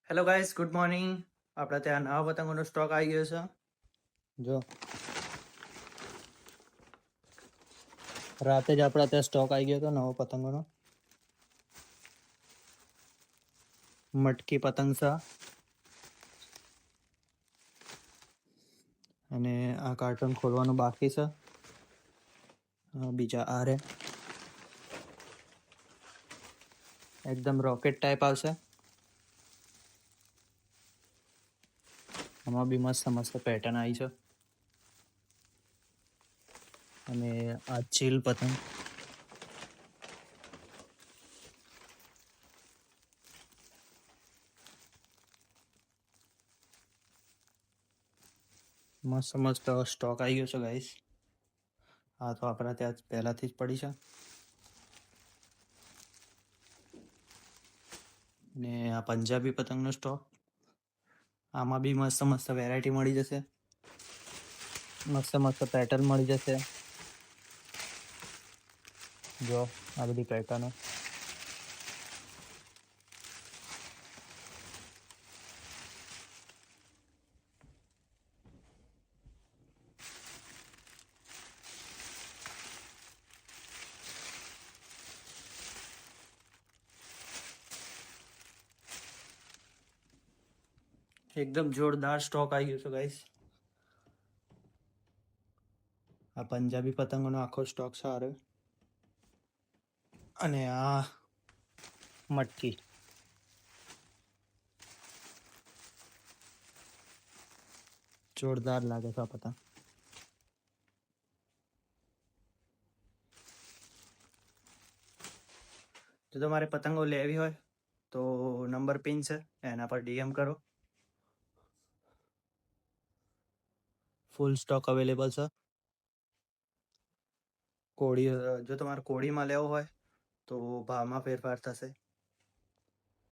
Hello guys, good morning. આપણા ત્યાં નવા પતંગોનો સ્ટોક આવી ગયો છે. જો રાતે જ આપણા ત્યાં સ્ટોક આવી ગયો હતો નવો પતંગોનો. મટકી પતંગ છે અને આ કાર્ટૂન ખોલવાનું બાકી છે. બીજા આ રે એકદમ રોકેટ ટાઈપ આવશે. આમાં બી મસ્ત મસ્ત પેટર્ન આવી છે. અને આ ચીલ પતંગ મસ્ત મસ્ત સ્ટોક આવી ગયો છે ગાઈસ. આ તો આપણા ત્યાં પહેલાથી જ પડી છે. ને આ પંજાબી પતંગનો સ્ટોક. આમાં બી મસ્ત મસ્ત વેરાયટી મળી જશે. મસ્ત મસ્ત પેટર્ન મળી જશે. જો આ બધી પેટર્નો. એકદમ જોરદાર સ્ટોક આવી ગયો છે ગાઈસ. આ પંજાબી પતંગોનો આખો સ્ટોક સારો. અને આ મટકી જોરદાર લાગે છે આ પતંગ. જો તમારે પતંગો લેવી હોય તો નંબર પિન છે, એના પર ડીએમ કરો. ફૂલ સ્ટોક અવેલેબલ છે. કોળી જો તમારે કોળીમાં લેવો હોય તો ભાવમાં ફેરફાર થશે.